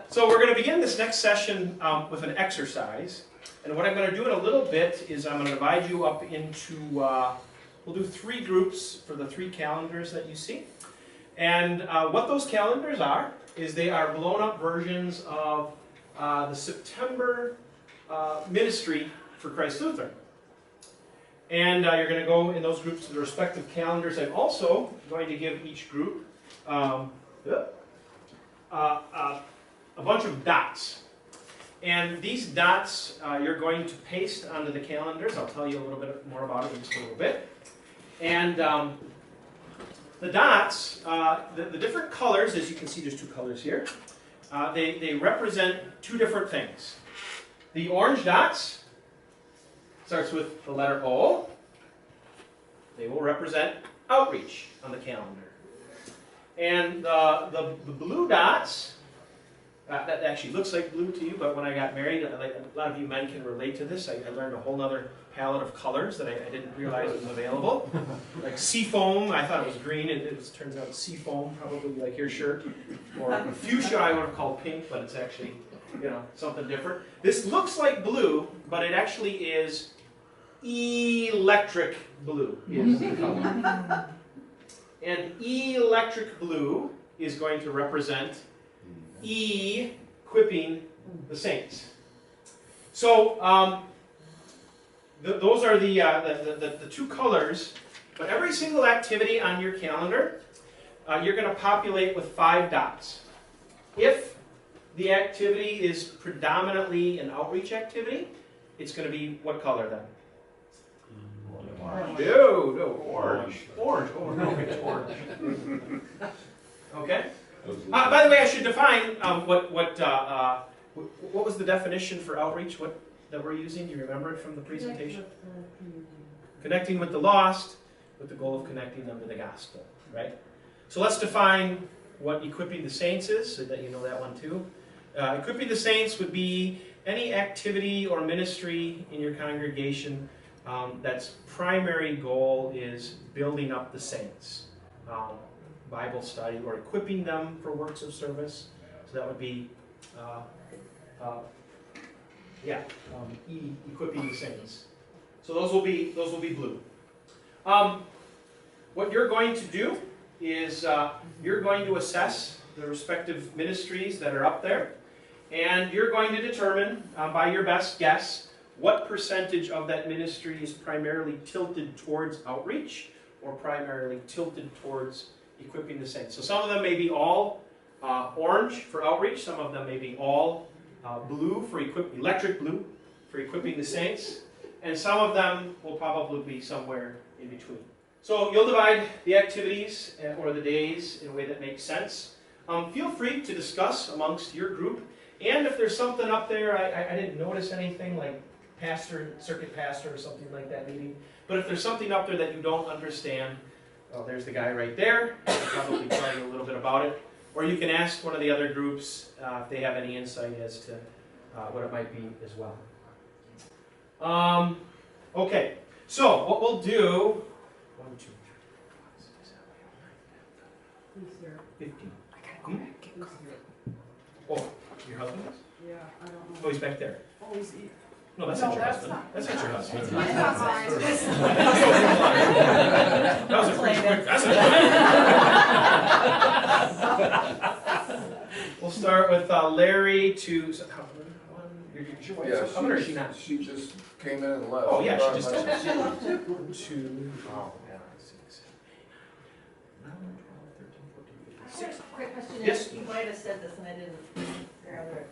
So we're going to begin this next session with an exercise. And what I'm going to do in a little bit is I'm going to divide you up into, we'll do 3 groups for the 3 calendars that you see. And what those calendars are is they are blown up versions of the September ministry for Christ Lutheran. And you're going to go in those groups to the respective calendars. I'm also going to give each group a bunch of dots. And these dots you're going to paste onto the calendars. I'll tell you a little bit more about it in just a little bit. And the dots, the different colors, as you can see there's 2 colors here, they represent 2 different things. The orange dots starts with the letter O. They will represent outreach on the calendar. And the blue dots, that actually looks like blue to you, but when I got married, a lot of you men can relate to this. I learned a whole other palette of colors that I didn't realize was available. Like seafoam, I thought it was green, and it turns out seafoam, probably like your shirt. Or fuchsia, I would have called pink, but it's actually, something different. This looks like blue, but it actually is electric blue is the color. And electric blue is going to represent equipping the saints. So those are the 2 colors. But every single activity on your calendar, you're going to populate with 5 dots. If the activity is predominantly an outreach activity, it's going to be what color then? Orange. No, orange. Orange. Oh, no, it's orange. Okay. By the way, I should define what was the definition for outreach that we're using? Do you remember it from the presentation? Connecting with the lost with the goal of connecting them to the gospel, right? So let's define what equipping the saints is, so that you know that one too. Equipping the saints would be any activity or ministry in your congregation that's primary goal is building up the saints. Bible study or equipping them for works of service. So that would be, equipping the saints. So those will be blue. What you're going to do is you're going to assess the respective ministries that are up there, and you're going to determine by your best guess what percentage of that ministry is primarily tilted towards outreach or primarily tilted towards equipping the saints. So some of them may be all orange for outreach, some of them may be all blue for electric blue for equipping the saints, and some of them will probably be somewhere in between. So you'll divide the activities or the days in a way that makes sense. Feel free to discuss amongst your group, and if there's something up there, I didn't notice anything like circuit pastor or something like that maybe, but if there's something up there that you don't understand, well, there's the guy right there. He'll probably tell you a little bit about it. Or you can ask one of the other groups if they have any insight as to what it might be as well. Okay, so what we'll do, 1, 2, 3, 4, 5, 6, 7, 8, 9, 10, 15. Oh, your husband is? Yeah, I don't know. Oh, he's back there. Oh, is he? No, that's not your husband. That's not your husband. That's not mine. That was a pretty quick. That's We'll start with Larry to. How many is she not? She just came in and left. Oh yeah, she just. 2. Oh. 6, 7, 8, 9, 10, 11, 12, 13, 14, 15, 16. Quick question. Yes. You might have said this and I didn't gather it.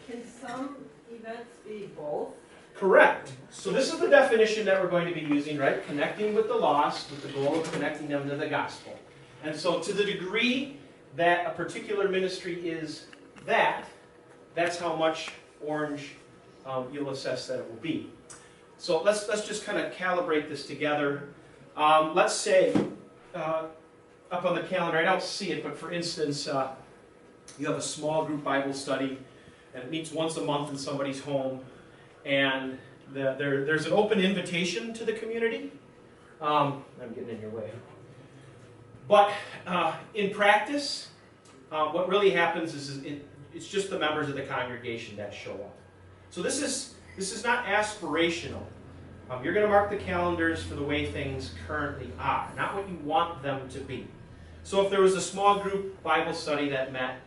Can some events be both? Correct. So this is the definition that we're going to be using, right? Connecting with the lost with the goal of connecting them to the gospel. And so to the degree that a particular ministry is that's how much orange you'll assess that it will be. So let's just kind of calibrate this together. Let's say up on the calendar, I don't see it, but for instance, you have a small group Bible study, and it meets once a month in somebody's home, and there's an open invitation to the community. I'm getting in your way. But in practice, what really happens is it's just the members of the congregation that show up. So this is not aspirational. You're going to mark the calendars for the way things currently are, not what you want them to be. So if there was a small group Bible study that met,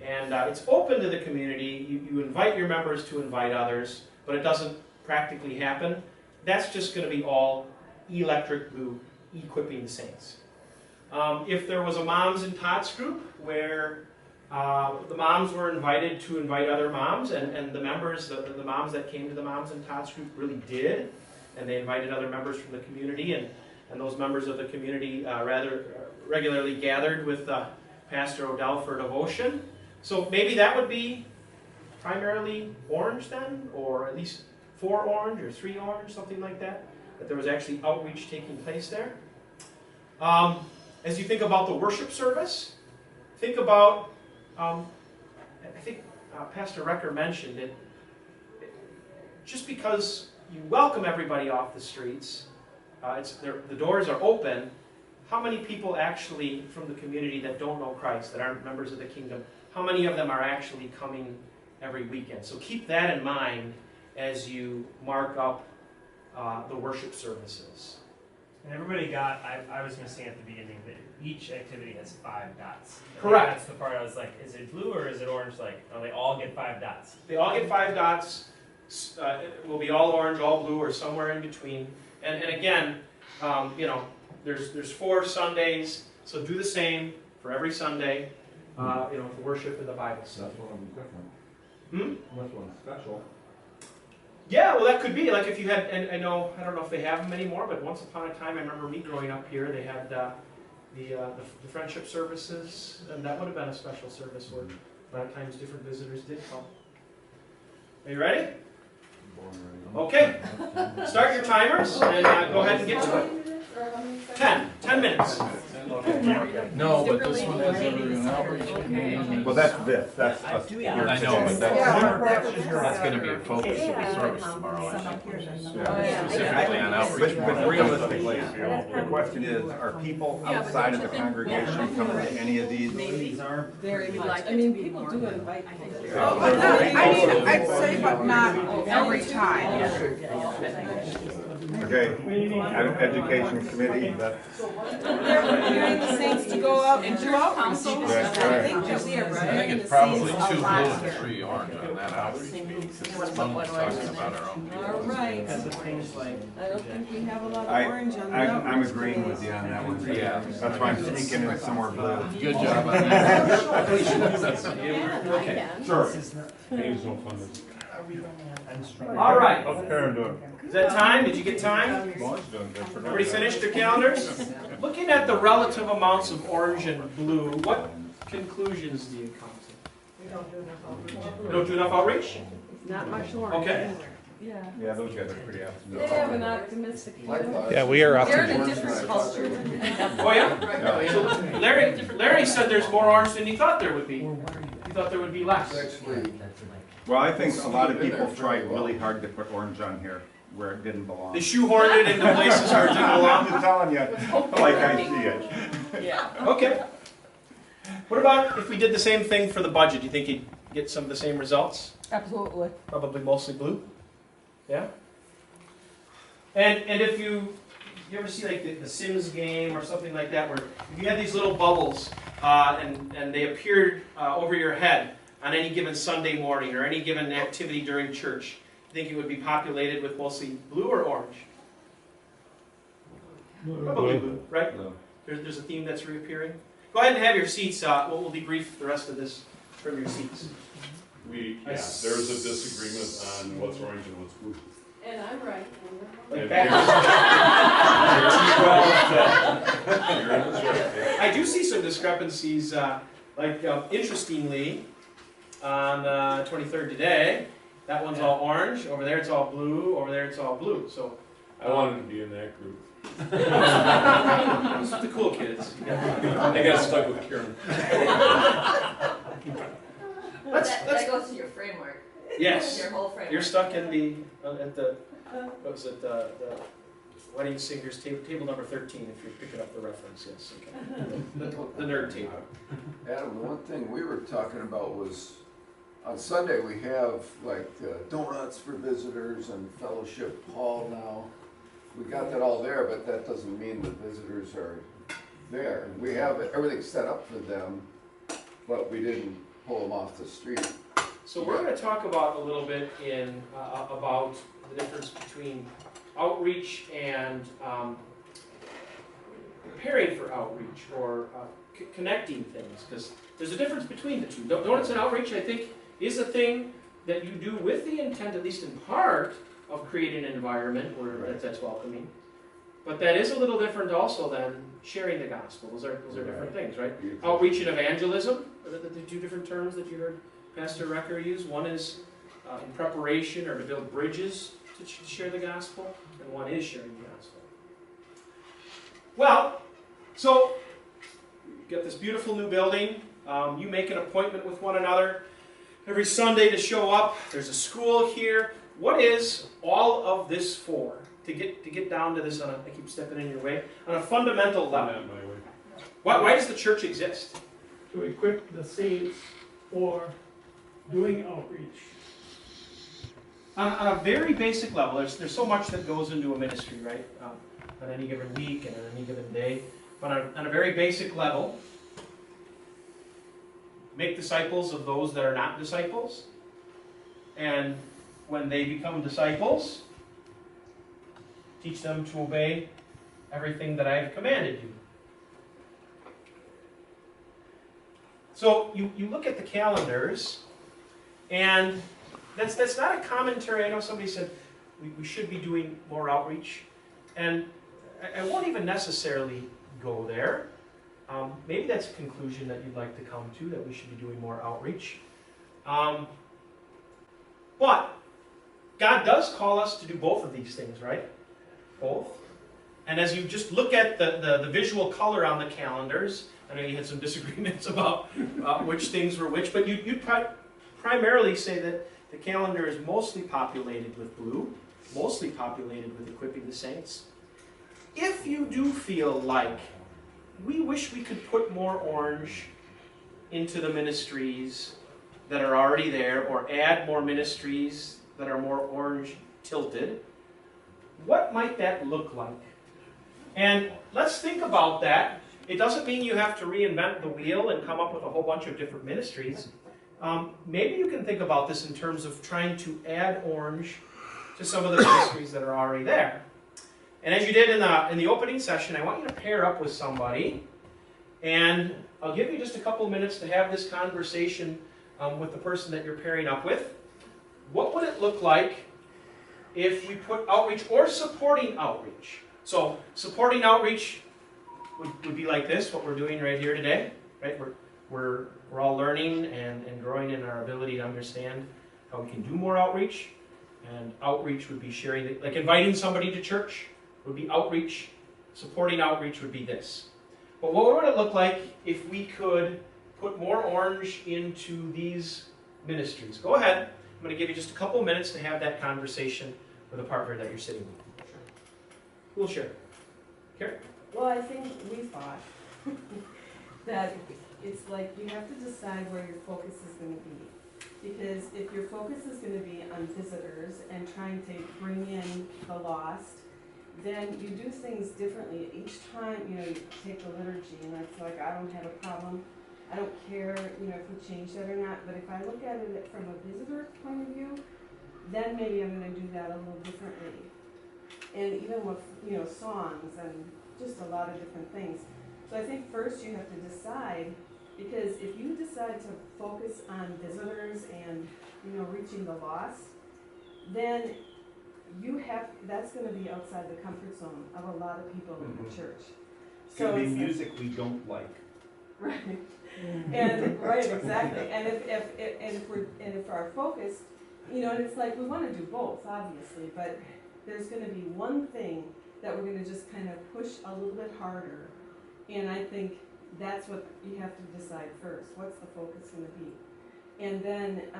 and it's open to the community, you invite your members to invite others, but it doesn't practically happen, that's just going to be all electric blue, equipping the saints. If there was a moms and tots group where the moms were invited to invite other moms, and the members, the moms that came to the moms and tots group really did, and they invited other members from the community, and those members of the community rather regularly gathered with Pastor Odell for devotion. So maybe that would be primarily orange then, or at least 4 orange or 3 orange, something like that, that there was actually outreach taking place there. As you think about the worship service, think about, I think Pastor Recker mentioned it, just because you welcome everybody off the streets, the doors are open, how many people actually from the community that don't know Christ, that aren't members of the kingdom, how many of them are actually coming every weekend? So keep that in mind as you mark up the worship services. And everybody got, I was missing at the beginning, that each activity has 5 dots. Correct. That's the part I was like, is it blue or is it orange? Like, oh, they all get 5 dots. They all get 5 dots. It will be all orange, all blue, or somewhere in between. And again, there's 4 Sundays, so do the same for every Sunday. To worship in the Bible study. That's one different. That's one special. Yeah, well, that could be like if you had, and I don't know if they have them anymore, but once upon a time, I remember me growing up here, they had the friendship services, and that would have been a special service where a lot of times different visitors did come. Are you ready? Okay. Start your timers and go ahead and get to it. 10 minutes. No, but this one has everyone outreach. Well, that's this. That's us. I know, but that's going to be a focus of the service tomorrow, I think. Specifically on outreach. But realistically, the question is, are people outside of the congregation coming to any of these? Very much. I mean, people do invite people. I'd say, but not every time. Okay, education committee, that's. They're preparing the saints to go out and do outreach. That's I right. think that we are I ready think to it's probably 2 see blue a lot and here. 3 orange on that outreach meeting, since it's talking about our own people. All right. Because of things like I don't think we have a lot of orange on the I'm outreach agreeing with you committees. on that one. Yeah. That's why I'm sneaking in somewhere blue. Good job on that. okay. Sure. All right. Doing. Is that time? Did you get time? Everybody finished their calendars? Looking at the relative amounts of orange and blue, what conclusions do you come to? We don't do enough outreach. You don't do enough outreach? Not much orange. Okay. Yeah. Yeah, those guys are pretty optimistic. They have an optimistic view. Yeah, we are They're in a optimistic. different culture. Oh yeah? So Larry said there's more orange than he thought there would be. He thought there would be less. Well, I think a lot of people tried really hard to put orange on here where it didn't belong. They shoehorned it into places where it didn't I'm belong. just telling you, like I see it. Yeah. Okay. What about if we did the same thing for the budget? Do you think you'd get some of the same results? Absolutely. Probably mostly blue. Yeah. And if you ever see like the Sims game or something like that, where if you had these little bubbles and they appeared over your head on any given Sunday morning or any given activity during church, you think it would be populated with mostly blue or orange? Probably blue, right? There's a theme that's reappearing. Go ahead and have your seats. We'll debrief the rest of this from your seats. There's a disagreement on what's orange and what's blue. And I'm right. Like And that. I do see some discrepancies, interestingly, on 23rd today, that one's all orange, over there it's all blue, over there it's all blue, so. I wanted to be in that group. Those are the cool kids. I got stuck with Karen. That goes to your framework. Yes, Your whole framework. you're stuck in what was it, the Wedding Singers table number 13, if you're picking up the reference, yes, okay. The nerd table. Adam, the one thing we were talking about was On Sunday, we have like donuts for visitors and fellowship hall now. We got that all there, but that doesn't mean the visitors are there. We have everything set up for them, but we didn't pull them off the street. So we're going to talk about a little bit in about the difference between outreach and preparing for outreach or connecting things, because there's a difference between the two. Donuts and outreach, I think, is a thing that you do with the intent, at least in part, of creating an environment where that's welcoming. But that is a little different also than sharing the gospel. Those are different things, right? Outreach and evangelism are the two different terms that you heard Pastor Recker use. One is in preparation or to build bridges to share the gospel, and one is sharing the gospel. Well, so you get this beautiful new building. You make an appointment with one another every Sunday to show up. There's a school here. What is all of this for? To get down to this, I keep stepping in your way, on a fundamental level. Why does the church exist? To equip the saints for doing outreach. On a very basic level, there's so much that goes into a ministry, right? On any given week and on any given day. But on a very basic level, make disciples of those that are not disciples. And when they become disciples, teach them to obey everything that I have commanded you. So you look at the calendars, and that's not a commentary. I know somebody said we should be doing more outreach, and I won't even necessarily go there. Maybe that's a conclusion that you'd like to come to, that we should be doing more outreach. But God does call us to do both of these things, right? Both. And as you just look at the visual color on the calendars, I know you had some disagreements about which things were which, but you'd primarily say that the calendar is mostly populated with blue, mostly populated with equipping the saints. If you do feel like we wish we could put more orange into the ministries that are already there, or add more ministries that are more orange tilted, what might that look like? And let's think about that. It doesn't mean you have to reinvent the wheel and come up with a whole bunch of different ministries. Maybe you can think about this in terms of trying to add orange to some of the ministries that are already there. And as you did in the opening session, I want you to pair up with somebody, and I'll give you just a couple minutes to have this conversation with the person that you're pairing up with. What would it look like if we put outreach or supporting outreach? So supporting outreach would be like this, what we're doing right here today. Right? We're all learning and growing in our ability to understand how we can do more outreach. And outreach would be sharing, like inviting somebody to church would be outreach. Supporting outreach would be this. But what would it look like if we could put more orange into these ministries? Go ahead. I'm going to give you just a couple minutes to have that conversation with a partner that you're sitting with. Who will share? Karen? Well, I think we thought that it's like you have to decide where your focus is going to be. Because if your focus is going to be on visitors and trying to bring in the lost, then you do things differently. Each time, you take the liturgy, and it's like, I don't have a problem. I don't care, if we change that or not. But if I look at it from a visitor point of view, then maybe I'm going to do that a little differently. And even with, songs and just a lot of different things. So I think first you have to decide, because if you decide to focus on visitors and, reaching the lost, then that's going to be outside the comfort zone of a lot of people in the church. It's going to be music we don't like. Right. And right, exactly. And if our focus, and it's like we want to do both, obviously, but there's going to be one thing that we're going to just kind of push a little bit harder, and I think that's what you have to decide first. What's the focus going to be? And then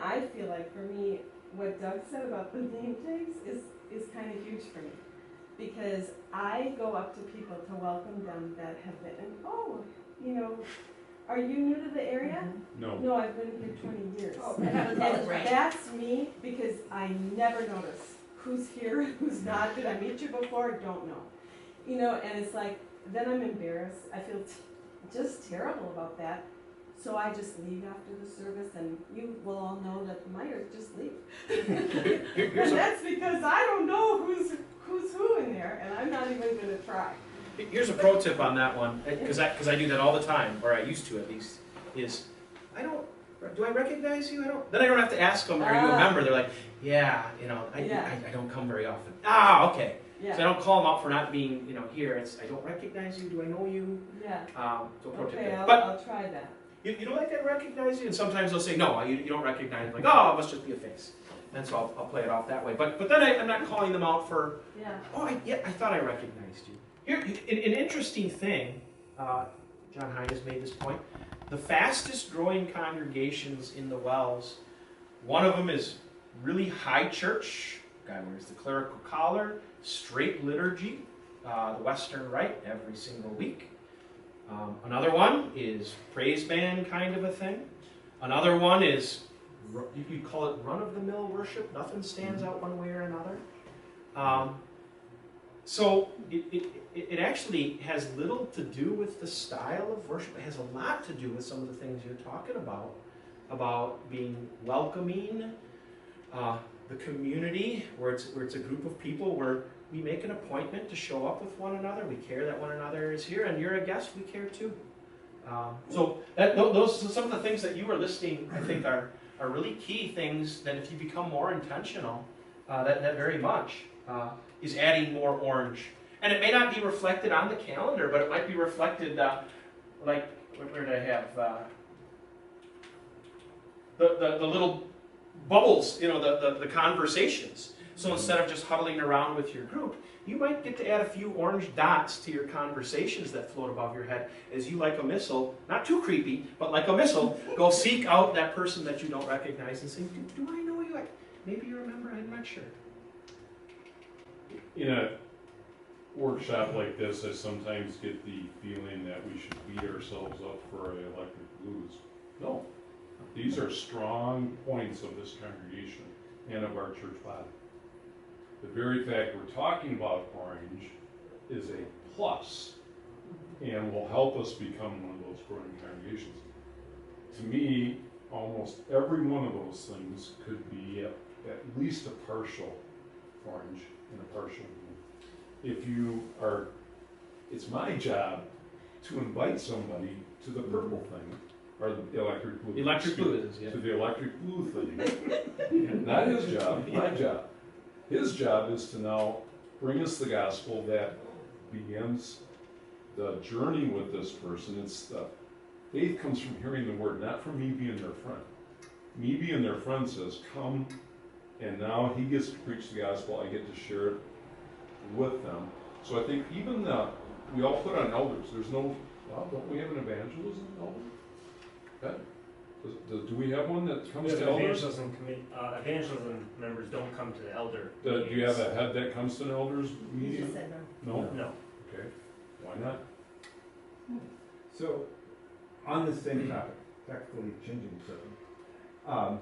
I feel like for me, what Doug said about the name tags is kind of huge for me, because I go up to people to welcome them that have been, Are you new to the area? No. No, I've been here 20 years. Oh, And that's right. that's me, because I never notice who's here, who's not. Did I meet you before? Don't know. You know, and it's like, then I'm embarrassed. I feel just terrible about that. So I just leave after the service, and you will all know that Myers just leave. Here's And a, that's because I don't know who's who in there, and I'm not even gonna try. here's a pro tip on that one, because I do that all the time, or I used to at least, is do I recognize you? Then I don't have to ask them, are you a member? They're like, yeah, you know, I don't come very often. Ah, okay. Yeah. So I don't call them out for not being, you know, here. It's, I don't recognize you. Do I know you? Yeah. So pro tip Okay, there. I'll, But I'll try that. you don't like I recognize you? And sometimes they'll say, no, you don't recognize me. Like, oh, it must just be a face. And so I'll play it off that way. But then I'm not calling them out for, Yeah. oh, I thought I recognized you. Here, an interesting thing, John Hyde has made this point. The fastest growing congregations in the Wells, one of them is really high church. Guy wears the clerical collar, straight liturgy, the Western Rite every single week. Another one is praise band kind of a thing. Another one is, you call it run-of-the-mill worship. Nothing stands out one way or another. So it actually has little to do with the style of worship. It has a lot to do with some of the things you're talking about being welcoming, the community, where it's a group of people where we make an appointment to show up with one another. We care that one another is here, and you're a guest. We care too. So those are some of the things that you were listing, I think, are really key things that if you become more intentional, that very much is adding more orange. And it may not be reflected on the calendar, but it might be reflected, like, where did I have? The little bubbles, you know, the conversations. So instead of just huddling around with your group, you might get to add a few orange dots to your conversations that float above your head as you, like a missile, not too creepy, but like a missile, go seek out that person that you don't recognize and say, do I know you? Maybe you remember, I'm not sure. In a workshop like this, I sometimes get the feeling that we should beat ourselves up for our electric blues. No, these are strong points of this congregation and of our church body. The very fact we're talking about orange is a plus and will help us become one of those growing congregations. To me, almost every one of those things could be at least a partial orange and a partial blue. If you are, it's my job to invite somebody to the purple thing, or the electric blue. Electric blue is, yeah. To the electric blue thing. Not his job, my job. His job is to now bring us the gospel that begins the journey with this person. It's the faith comes from hearing the word, not from me being their friend. Me being their friend says, come, and now he gets to preach the gospel. I get to share it with them. So I think even we all put on elders. There's no, well, don't we have an evangelism elder? Okay. Do we have one that comes to elders? Evangelism members don't come to the elder. Do you have a head that comes to an elders You meeting? just said no. No? No. Okay. Why not? So, on the same topic, tactically changing something.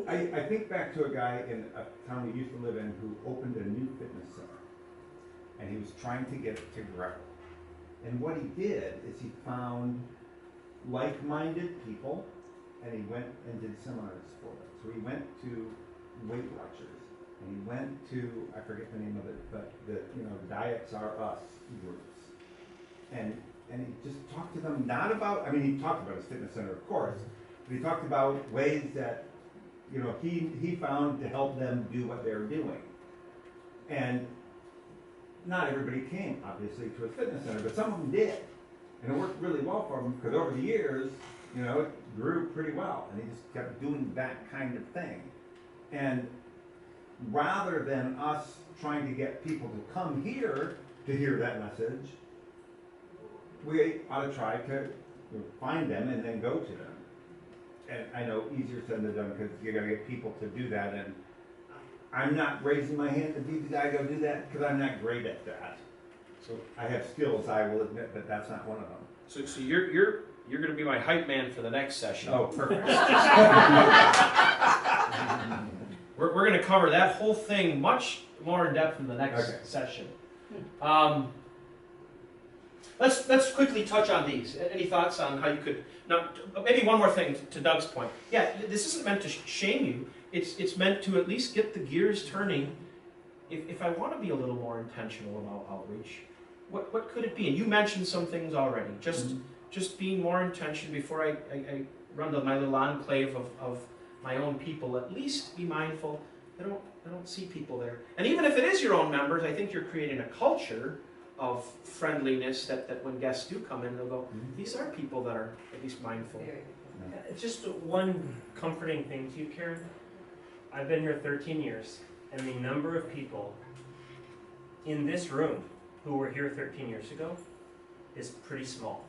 I think back to a guy in a town we used to live in who opened a new fitness center. And he was trying to get it to grow. And what he did is he found like-minded people, and he went and did seminars for them. So he went to Weight Watchers, and he went to, I forget the name of it, but Diets Are Us groups. And he just talked to them, not about, I mean, he talked about his fitness center, of course, but he talked about ways that, he found to help them do what they were doing. And not everybody came, obviously, to a fitness center, but some of them did. And it worked really well for him, because over the years, it grew pretty well, and he just kept doing that kind of thing. And rather than us trying to get people to come here to hear that message, we ought to try to find them and then go to them. And I know easier said than done, because you got to get people to do that. And I'm not raising my hand to be the guy to go do that, because I'm not great at that. So I have skills, I will admit, but that's not one of them. So you're you're going to be my hype man for the next session. Oh, perfect. We're going to cover that whole thing much more in depth in the next session. Let's quickly touch on these. Any thoughts on how you could? Now, maybe one more thing to Doug's point. Yeah, this isn't meant to shame you. It's meant to at least get the gears turning. If I want to be a little more intentional about outreach, what could it be? And you mentioned some things already. Just being more intentional before I run to my little enclave of my own people. At least be mindful. I don't see people there. And even if it is your own members, I think you're creating a culture of friendliness that when guests do come in, they'll go, these are people that are at least mindful. Just one comforting thing to you, Karen. I've been here 13 years, and the number of people in this room who were here 13 years ago is pretty small.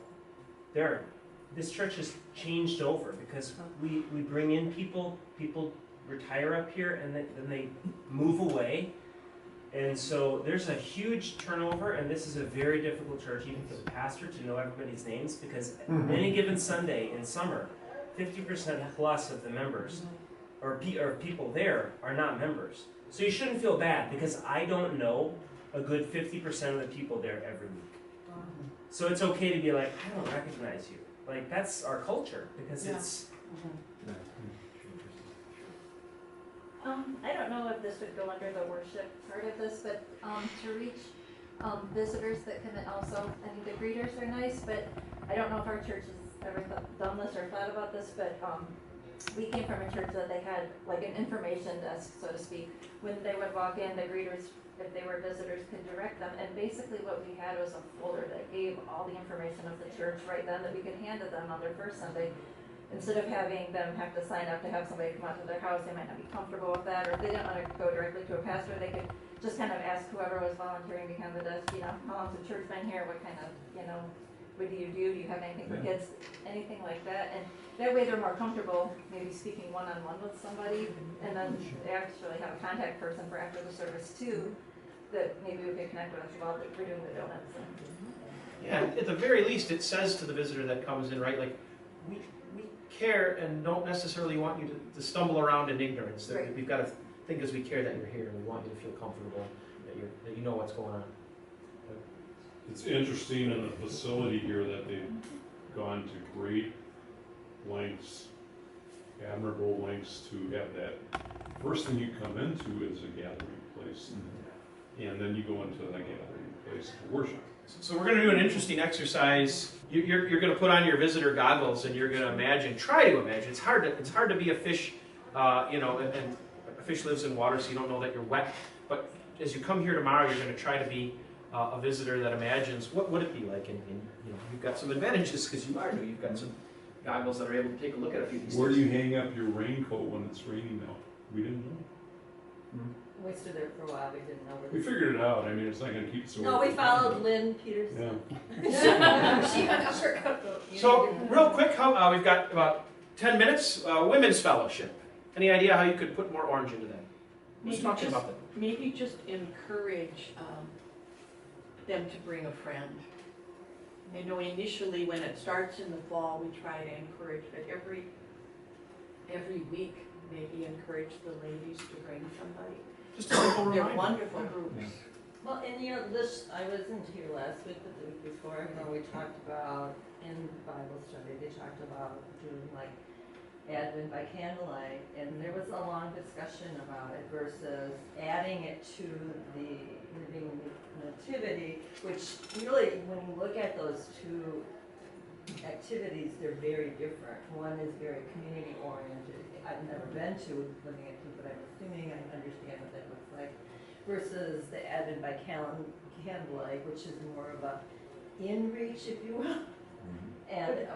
This church has changed over because we bring in people retire up here, and then they move away. And so there's a huge turnover, and this is a very difficult church, even for the pastor, to know everybody's names, because any given Sunday in summer, 50% plus of the members or people there are not members. So you shouldn't feel bad, because I don't know a good 50% of the people there every week. So it's okay to be like, I don't recognize you. Like, that's our culture, because it's... I don't know if this would go under the worship part of this, but to reach visitors that come in also, I mean, the greeters are nice, but I don't know if our church has ever done this or thought about this, but we came from a church that they had like an information desk, so to speak. When they would walk in, the greeters, if they were visitors, could direct them, and basically what we had was a folder that gave all the information of the church right then that we could hand to them on their first Sunday. Instead of having them have to sign up to have somebody come out to their house, they might not be comfortable with that, or if they didn't want to go directly to a pastor, they could just kind of ask whoever was volunteering behind the desk, how long's the church been here, what kind of, what do you do you have anything for kids, anything like that, and that way they're more comfortable maybe speaking one-on-one with somebody, and then they actually have a contact person for after the service too, that maybe we could connect with while we're doing the donuts. Yeah, at the very least, it says to the visitor that comes in, right, like, we care and don't necessarily want you to stumble around in ignorance. That we've got to think as we care that you're here, and we want you to feel comfortable, that you know what's going on. It's interesting in the facility here that they've gone to great lengths, admirable lengths to have that. First thing you come into is a gathering place, and then you go into the gathering place to worship. So we're going to do an interesting exercise. You're going to put on your visitor goggles, and you're going to try to imagine. It's hard to be a fish, and a fish lives in water, so you don't know that you're wet. But as you come here tomorrow, you're going to try to be a visitor that imagines what would it be like. And you've got some advantages because you are new. You've got some goggles that are able to take a look at a few of these Where do things. you hang up your raincoat when it's raining now? We didn't know. We stood there for a while, we didn't know where. We figured it out. I mean, it's not going to keep so. No, we followed Lynn Peterson. Yeah. She hung up her coat. So real quick, we've got about 10 minutes. Women's fellowship. Any idea how you could put more orange into that? Who's talking about that? Maybe just encourage them to bring a friend. I know initially when it starts in the fall, we try to encourage, but every week, maybe encourage the ladies to bring somebody. Just a simple They're reminder. wonderful groups. Well, and this, I wasn't here last week, but the week before, we talked about, in Bible study, they talked about doing like Advent by candlelight, and there was a long discussion about it versus adding it to the living nativity, which really, when you look at those two activities, they're very different. One is very community oriented. I've never been to living at two, but I'm assuming I understand what that looks like. Versus the Advent by candlelight, which is more of a in reach, if you will,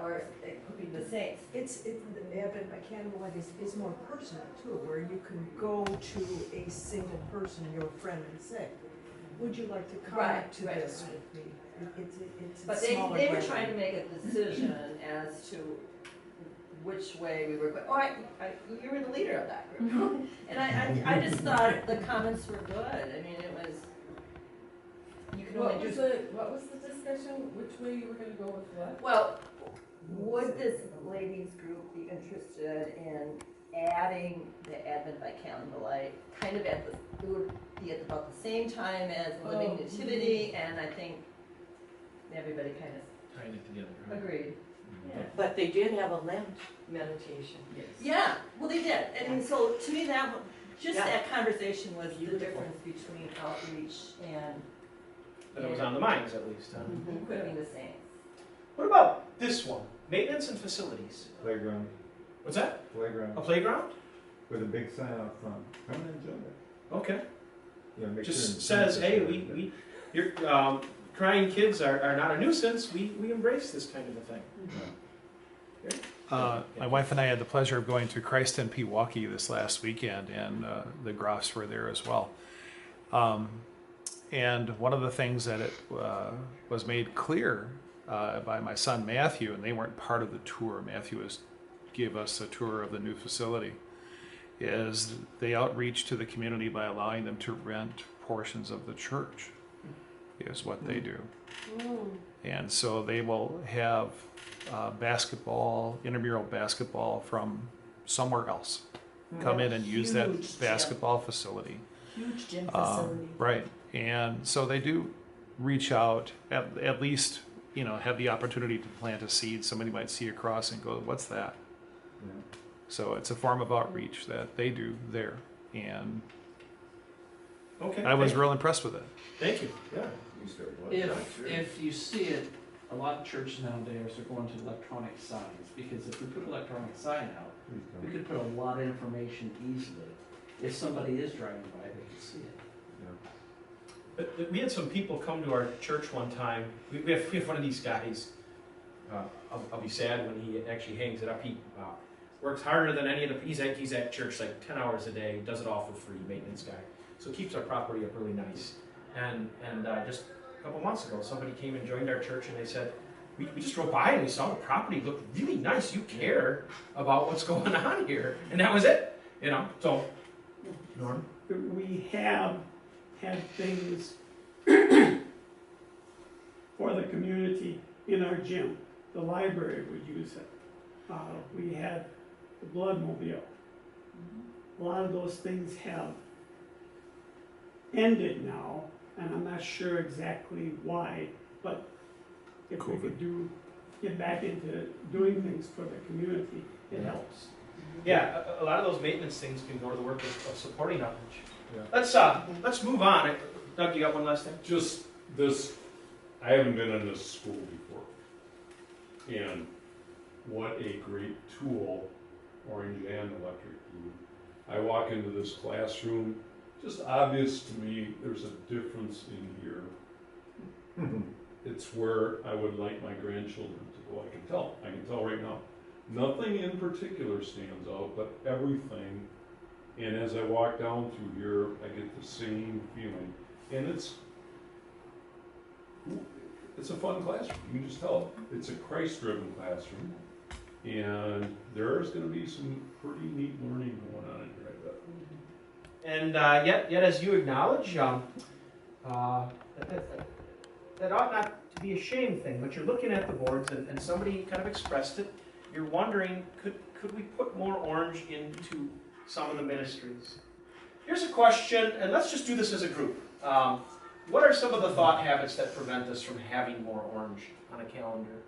or it could be the saints. The Advent by candlelight is more personal too, where you can go to a single person, your friend, and say, "Would you like to come to this with me?" It's but they were trying to make a decision as to which way we were going. Oh, you were the leader of that group. And I just thought the comments were good. I mean, it was, you can only do... What was the discussion? Which way you were going to go with what? Well, would ladies group be interested in adding the Advent by Candlelight, kind of it would be at about the same time as Living Nativity, and I think everybody kind of Tying it together. agreed. Yeah. But they did have a Lent meditation. Yes. Yeah, well, they did, and so to me that, just Yeah. that conversation was the Beautiful. difference between outreach and That it was on the minds at least, huh? equipping the saints. What about this one? Maintenance and facilities. Playground, What's that? A playground, playground? with a big sign out front, come and enjoy it. Okay. You know, make Just sure- says, hey, your crying kids are not a nuisance. We embrace this kind of a thing. My wife and I had the pleasure of going to Christ in Pewaukee this last weekend, and the Groffs were there as well. And one of the things that it was made clear by my son Matthew, and they weren't part of the tour. Matthew gave us a tour of the new facility. Is they outreach to the community by allowing them to rent portions of the church, is what they do. And so they will have basketball, intramural basketball from somewhere else come in and use that Huge basketball facility. Huge gym facility. Right. And so they do reach out, at least, you know, have the opportunity to plant a seed. Somebody might see a cross and go, what's that? Yeah. So it's a form of outreach that they do there. And Okay. I was real impressed with it. Thank you. Yeah. If you see it, a lot of churches nowadays are going to electronic signs, because if we put electronic sign out, we could put a lot of information easily. If somebody is driving by, they can see it. But we had some people come to our church one time. We have one of these guys. I'll be sad when he actually hangs it up. He works harder than any of the. He's at church like 10 hours a day. Does it all for free. Maintenance guy. So keeps our property up really nice. And just a couple months ago, somebody came and joined our church, and they said, we just drove by and we saw the property looked really nice. You care about what's going on here, and that was it. You know. So, Norm. We have had things for the community in our gym. The library would use it. We had the Bloodmobile. A lot of those things have ended now, and I'm not sure exactly why, but if we could get back into doing things for the community, it helps. Yeah, a lot of those maintenance things can go to the work of supporting outreach. Yeah. Let's move on. Doug, you got one last thing? Just this, I haven't been in this school before. And what a great tool, orange and electric blue. I walk into this classroom, just obvious to me there's a difference in here. It's where I would like my grandchildren to go. I can tell right now. Nothing in particular stands out, but everything. And as I walk down through here, I get the same feeling. And it's a fun classroom. You can just tell it's a Christ-driven classroom. And there's going to be some pretty neat learning going on in here, I bet. And yet as you acknowledge, that ought not to be a shame thing, but you're looking at the boards, and somebody kind of expressed it. You're wondering, could we put more orange into some of the ministries? Here's a question, and let's just do this as a group. What are some of the thought habits that prevent us from having more orange on a calendar?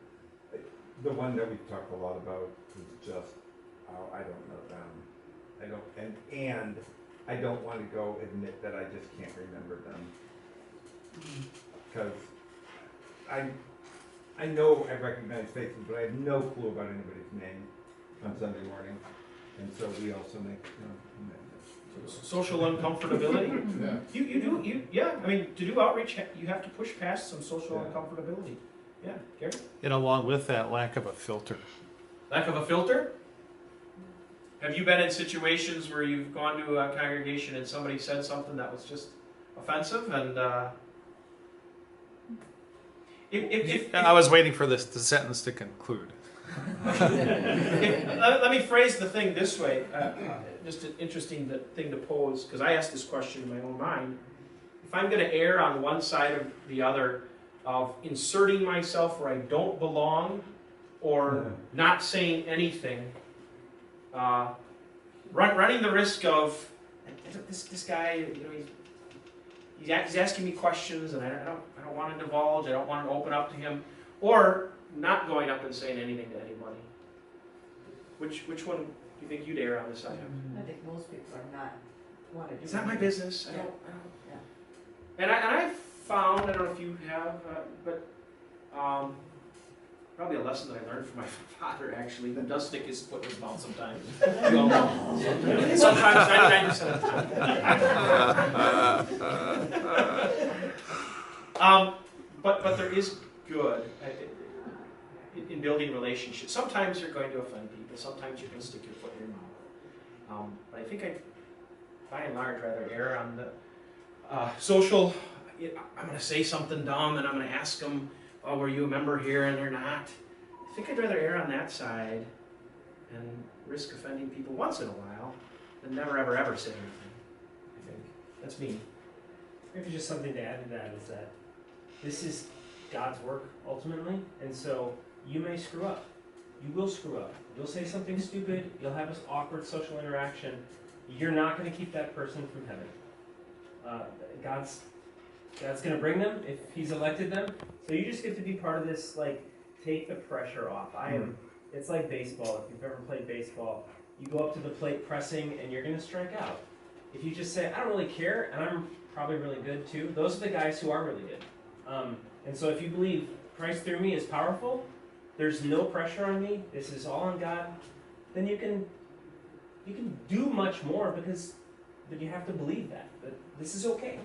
The one that we've talked a lot about is just, I don't know them. I don't, and I don't want to go admit that I just can't remember them. Because I know I recognize faces, but I have no clue about anybody's name on Sunday morning. And so we also make, amendments. Social uncomfortability? Yeah. I mean, to do outreach, you have to push past some social uncomfortability. Yeah, Gary? And along with that, lack of a filter. Lack of a filter? Have you been in situations where you've gone to a congregation and somebody said something that was just offensive? And I was waiting for the sentence to conclude. Let me phrase the thing this way. Just an interesting thing to pose, because I asked this question in my own mind. If I'm going to err on one side or the other of inserting myself where I don't belong, or not saying anything, running the risk of this guy, you know, he's asking me questions, and I don't want to divulge. I don't want to open up to him, or not going up and saying anything to anybody. Which one do you think you'd err on the side of? I think most people are not, wanna do. It's not my business. I Yeah. don't. Yeah. And I've found, I don't know if you have, but probably a lesson that I learned from my father, actually, who does stick his foot in his mouth sometimes. Sometimes 99% of the time. But there is good in building relationships. Sometimes you're going to offend people. Sometimes you're going to stick your foot in your mouth. But I think I'd, by and large, rather err on the social. I'm going to say something dumb, and I'm going to ask them, "Oh, were you a member here?" And they're not. I think I'd rather err on that side and risk offending people once in a while than never, ever, ever say anything. I think that's me. Maybe just something to add to that is that this is God's work ultimately, and so you may screw up. You will screw up. You'll say something stupid. You'll have this awkward social interaction. You're not going to keep that person from heaven. God's going to bring them if He's elected them. So you just get to be part of this. Like, take the pressure off. It's like baseball. If you've ever played baseball, you go up to the plate pressing, and you're going to strike out. If you just say, "I don't really care," and I'm probably really good too. Those are the guys who are really good. And so if you believe Christ through me is powerful, there's no pressure on me, this is all on God, then you can do much more but you have to believe that this is okay.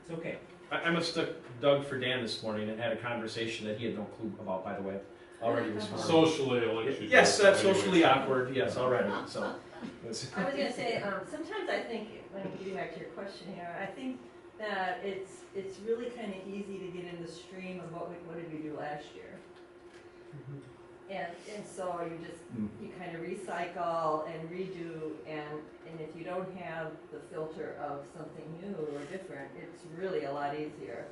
It's okay. I mistook Doug for Dan this morning and had a conversation that he had no clue about, by the way, already this morning. Socially, I'll let you. Yes, that's socially awkward. Yes, already. So. I was gonna say, sometimes I think, when getting back to your question here, I think that it's really kind of easy to get in the stream of what did we do last year? And so you kind of recycle and redo, and if you don't have the filter of something new or different, it's really a lot easier.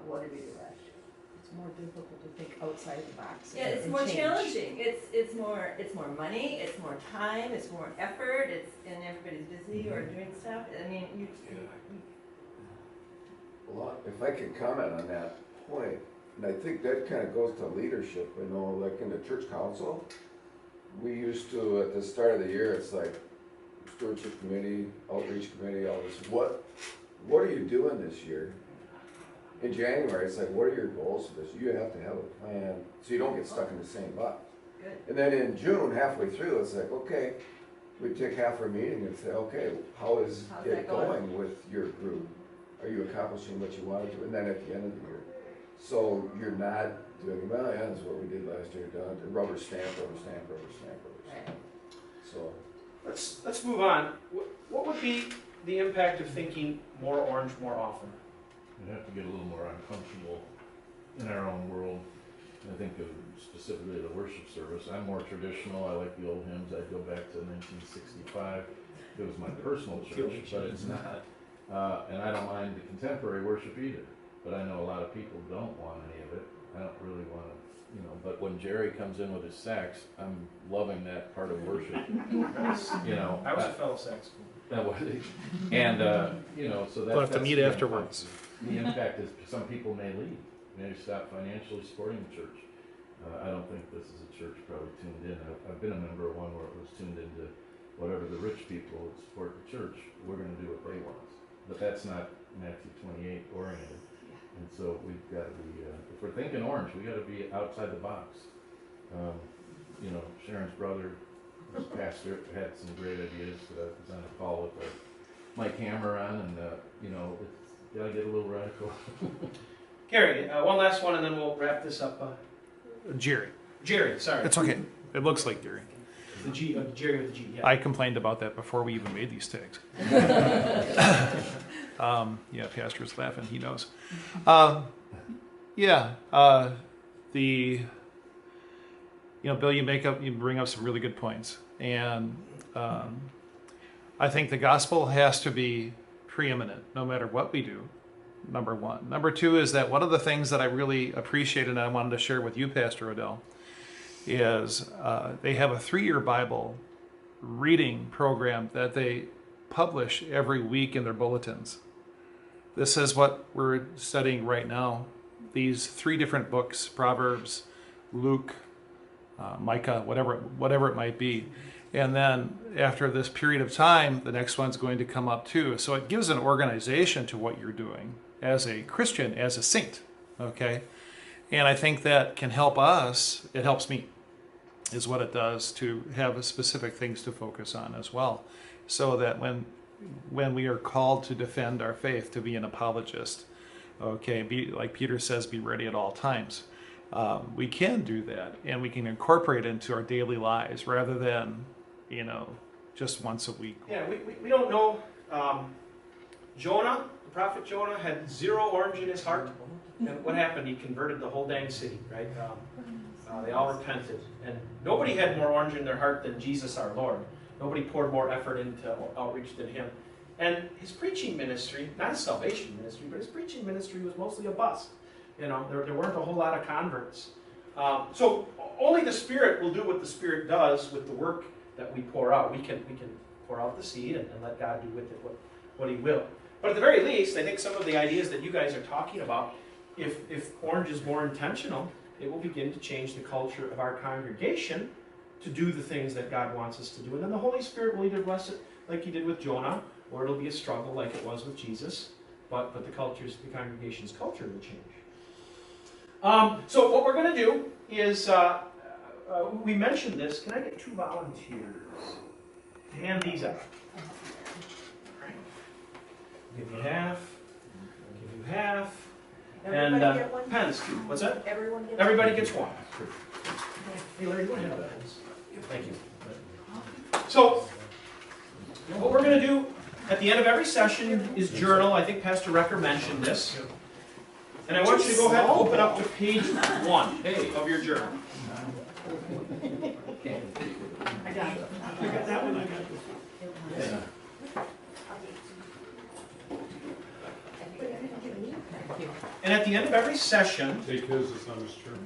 What did we do last year? It's more difficult to think outside the box. Yeah, it's more challenging. It's more money. It's more time. It's more effort. And everybody's busy or doing stuff. I mean, Well, if I could comment on that point, and I think that kind of goes to leadership. I know, like in the church council, we used to, at the start of the year, it's like stewardship committee, outreach committee, all this. What are you doing this year? In January, it's like, what are your goals for this? You have to have a plan so you don't get stuck in the same box. Good. And then in June, halfway through, it's like, okay, we take half our meeting and say, okay, how's that it going? going with your group? Are you accomplishing what you wanted to? And then at the end of the year. So you're not doing, well, yeah, that's what we did last year, done. Rubber stamp, rubber stamp, rubber stamp, rubber stamp. So. Let's move on. What would be the impact of thinking more orange more often? We have to get a little more uncomfortable in our own world. I think of specifically the worship service. I'm more traditional. I like the old hymns. I'd go back to 1965. It was my personal church, but it's not. And I don't mind the contemporary worship either. But I know a lot of people don't want any of it. I don't really want to, but when Jerry comes in with his sax, I'm loving that part of worship. I was a fellow sax. And, so We'll have to that's meet the afterwards. The impact is some people may leave, may stop financially supporting the church. I don't think this is a church probably tuned in. I've been a member of one where it was tuned into whatever the rich people would support the church, we're going to do what they want. But that's not Matthew 28 oriented. And so we've got to be, if we're thinking orange, we got to be outside the box. Sharon's brother, was pastor, had some great ideas that I was on a call with Mike Hammer on, and it's got to get a little radical. Gary, one last one, and then we'll wrap this up. Jerry. Jerry, sorry. It's okay. It looks like Jerry. The G, Jerry with the G. Yeah. I complained about that before we even made these tags. Pastor's laughing. He knows. Bill, you bring up some really good points, and I think the gospel has to be preeminent no matter what we do. Number one. Number two is that one of the things that I really appreciated and I wanted to share with you, Pastor Odell, is they have a 3-year Bible reading program that they publish every week in their bulletins. This is what we're studying right now. These 3 different books, Proverbs, Luke, Micah, whatever it might be. And then after this period of time, the next one's going to come up too. So it gives an organization to what you're doing as a Christian, as a saint, okay? And I think that can help us, it helps me, is what it does, to have specific things to focus on as well. So that when we are called to defend our faith, to be an apologist, okay, like Peter says, be ready at all times. We can do that, and we can incorporate it into our daily lives rather than, just once a week. Yeah, we don't know. Jonah, the prophet Jonah, had 0 orange in his heart. And what happened? He converted the whole dang city, right? They all repented. And nobody had more orange in their heart than Jesus our Lord. Nobody poured more effort into outreach than him. And his preaching ministry, not his salvation ministry, but his preaching ministry was mostly a bust. There weren't a whole lot of converts. So only the Spirit will do what the Spirit does with the work that we pour out. We can pour out the seed and let God do with it what He will. But at the very least, I think some of the ideas that you guys are talking about, if orange is more intentional, it will begin to change the culture of our congregation to do the things that God wants us to do. And then the Holy Spirit will either bless it like He did with Jonah, or it'll be a struggle like it was with Jesus. But the congregation's culture will change. So what we're going to do is, we mentioned this. Can I get 2 volunteers to hand these out? Give you half. Give you half. Everybody And get one? pens. What's that? Everybody gets Everybody gets one. Hey Larry, go ahead. Thank you. So, what we're going to do at the end of every session is journal. I think Pastor Recker mentioned this. And I want you to go ahead and open up to page 1 of your journal. I got that one, I got this one. And at the end of every session, Take his, it's on his turn.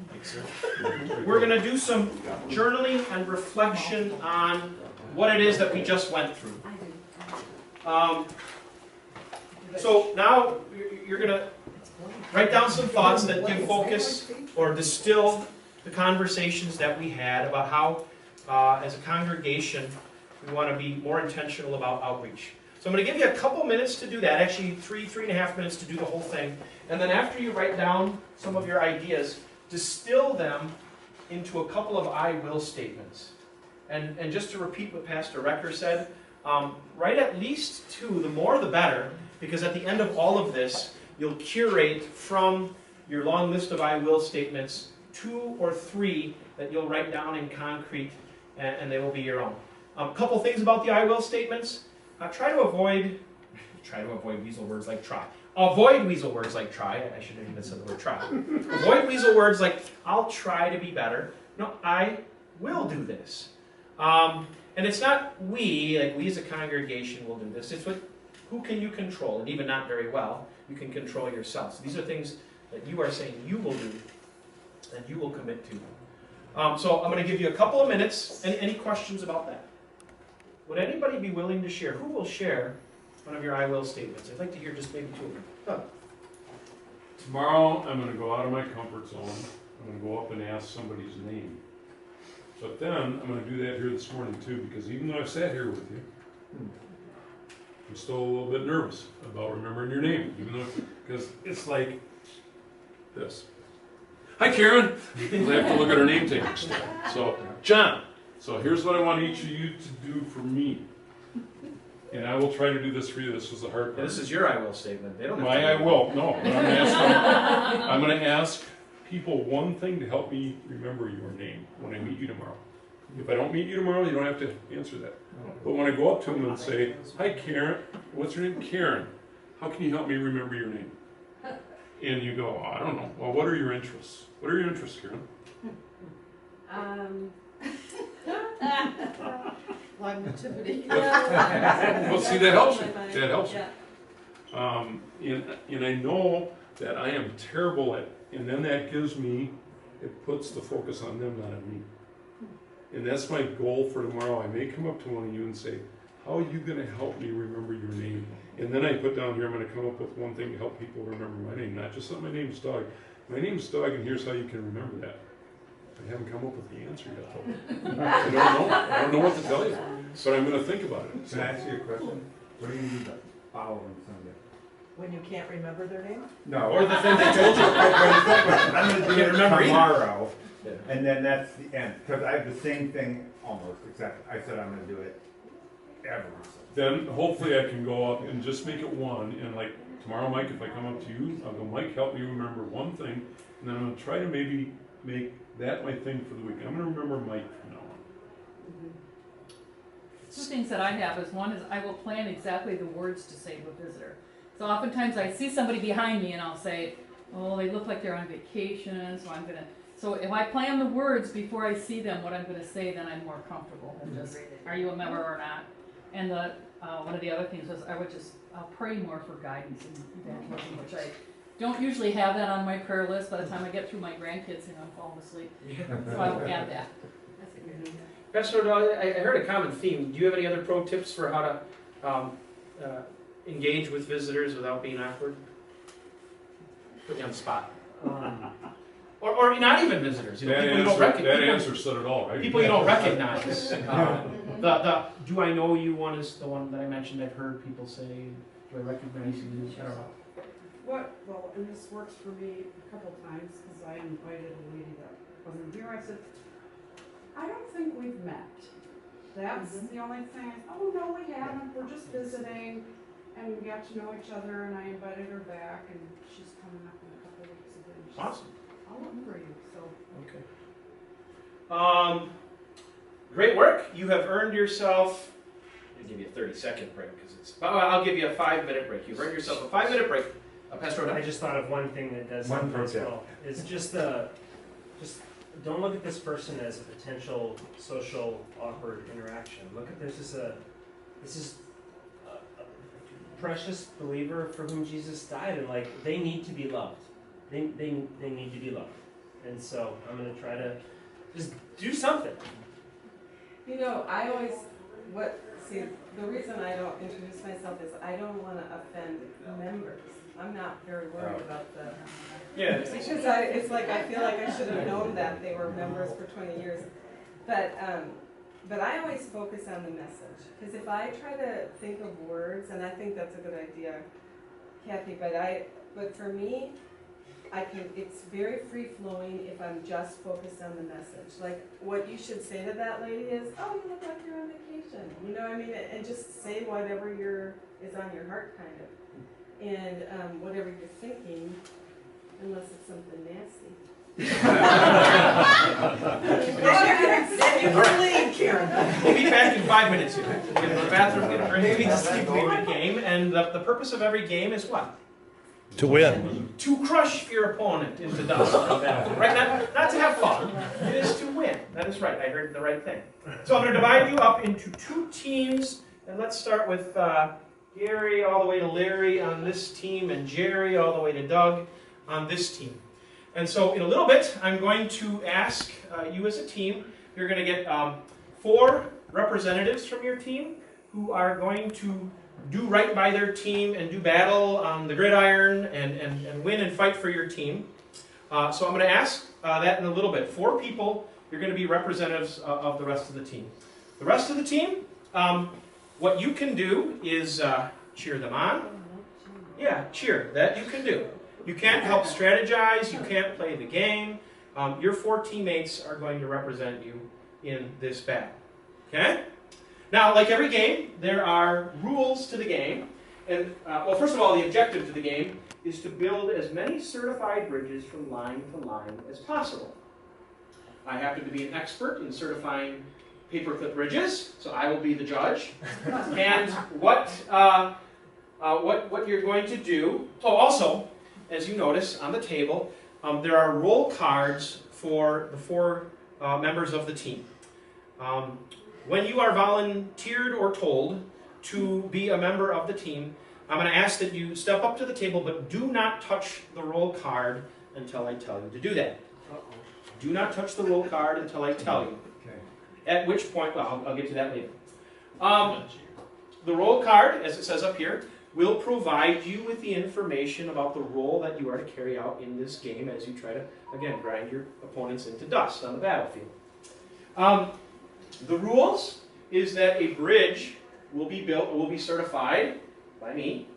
we're going to do some journaling and reflection on what it is that we just went through. So now you're going to write down some thoughts that give focus or distill the conversations that we had about how, as a congregation, we want to be more intentional about outreach. So I'm going to give you a couple minutes to do that, actually 3.5 minutes to do the whole thing. And then after you write down some of your ideas, distill them into a couple of I will statements. And just to repeat what Pastor Recker said, write at least 2, the more the better, because at the end of all of this, you'll curate from your long list of I will statements 2 or 3 that you'll write down in concrete, and they will be your own. A couple things about the I will statements. Try to avoid weasel words like try. Avoid weasel words like try. I shouldn't have even said the word try. Avoid weasel words like I'll try to be better. No, I will do this. And it's not we as a congregation will do this. It's who can you control? And even not very well, you can control yourself. So these are things that you are saying you will do and you will commit to. So I'm going to give you a couple of minutes. Any questions about that? Would anybody be willing to share? Who will share one of your I will statements? I'd like to hear just maybe 2 of them. Huh. Tomorrow, I'm going to go out of my comfort zone. I'm going to go up and ask somebody's name. But then, I'm going to do that here this morning too, because even though I've sat here with you, I'm still a little bit nervous about remembering your name, because it's like this. Hi, Karen. I have to look at her name tag. So, John. So here's what I want each of you to do for me. And I will try to do this for you. This was the hard part. This is your I will statement. They don't have My to I will. No. But I'm going to ask people one thing to help me remember your name when I meet you tomorrow. If I don't meet you tomorrow, you don't have to answer that. But when I go up to them and say, hi, Karen. What's your name? Karen. How can you help me remember your name? And you go, I don't know. Well, what are your interests? What are your interests, Karen? Live nativity. Well, see, that helps you. That helps you. And I know that I am terrible at, and then that gives me, it puts the focus on them, not on me. And that's my goal for tomorrow. I may come up to one of you and say, how are you gonna help me remember your name? And then I put down here, I'm gonna come up with one thing to help people remember my name, not just that my name's Doug. My name's Doug, and here's how you can remember that. I haven't come up with the answer yet, though. I don't know. I don't know what to tell you, but I'm gonna think about it. Can I ask you a question? What do you need to follow on Sunday? When you can't remember their name? No. Or the thing they told you. I'm gonna do Can't it remember either. tomorrow, and then that's the end. Because I have the same thing almost, except I said I'm gonna do it every Sunday. Then hopefully I can go up and just make it one, and like tomorrow, Mike, if I come up to you, I'll go, Mike, help me remember one thing, and then I'm gonna try to maybe make that my thing for the week. I'm gonna remember Mike from now on. Two things that I have is one is I will plan exactly the words to say to a visitor. So oftentimes I see somebody behind me and I'll say, oh, they look like they're on vacation, so if I plan the words before I see them, what I'm gonna say, then I'm more comfortable than just, are you a member or not? And one of the other things was I'll pray more for guidance in evangelism, which I don't usually have that on my prayer list. By the time I get through my grandkids, I'm falling asleep. So I will add that. Pastor, I heard a common theme. Do you have any other pro tips for how to engage with visitors without being awkward? Put you on the spot. Or not even visitors. That answer said it all, right? People you don't recognize. Do I know you one is the one that I mentioned. I've heard people say, do I recognize you? I don't know. Well, and this works for me a couple times, because I invited a lady that wasn't here. I said, I don't think we've met. That's the only thing. Oh, no, we haven't. We're just visiting, and we got to know each other, and I invited her back, and she's coming up in a couple weeks again. Awesome. I'll remember you, so. Okay. Great work. You have earned yourself, I'll give you a 30-second break, because I'll give you a 5-minute break. You've earned yourself a 5-minute break. Pastor O'Donnell? I just thought of one thing that does One happen as pro tip. well. Is just don't look at this person as a potential social awkward interaction. Look at this as this is a precious believer for whom Jesus died, and like they need to be loved. They need to be loved. And so I'm gonna try to just do something. I always, the reason I don't introduce myself is I don't want to offend members. I'm not very worried about the, because it's like I feel like I should have known that they were members for 20 years. But I always focus on the message, because if I try to think of words, and I think that's a good idea, Kathy, but for me, it's very free-flowing if I'm just focused on the message. Like, what you should say to that lady is, oh, you look like you're on vacation. You know what I mean? And just say whatever is on your heart, kind of. And whatever you're thinking, unless it's something nasty. Then you can leave, Karen. We'll be back in 5 minutes here. We'll get to the bathroom, get a drink, just keep playing the game. And the purpose of every game is what? To win. To crush your opponent into dust. Right? Not to have fun. It is to win. That is right. I heard the right thing. So I'm going to divide you up into 2 teams. And let's start with Gary all the way to Larry on this team, and Jerry all the way to Doug on this team. And so in a little bit, I'm going to ask you as a team, you're going to get 4 representatives from your team who are going to do right by their team and do battle on the gridiron and win and fight for your team. So I'm going to ask that in a little bit. 4 people, you're going to be representatives of the rest of the team. The rest of the team, what you can do is cheer them on. Yeah, cheer. That you can do. You can't help strategize. You can't play the game. Your 4 teammates are going to represent you in this battle. Okay? Now, like every game, there are rules to the game. And, well, first of all, the objective to the game is to build as many certified bridges from line to line as possible. I happen to be an expert in certifying paperclip bridges, so I will be the judge. And what you're going to do... Oh, also, as you notice on the table, there are roll cards for the 4 members of the team. When you are volunteered or told to be a member of the team, I'm going to ask that you step up to the table, but do not touch the roll card until I tell you to do that. Do not touch the roll card until I tell you. Okay. At which point, well, I'll get to that later. The roll card, as it says up here, will provide you with the information about the role that you are to carry out in this game as you try to, again, grind your opponents into dust on the battlefield. The rules is that a bridge will be built, will be certified by me,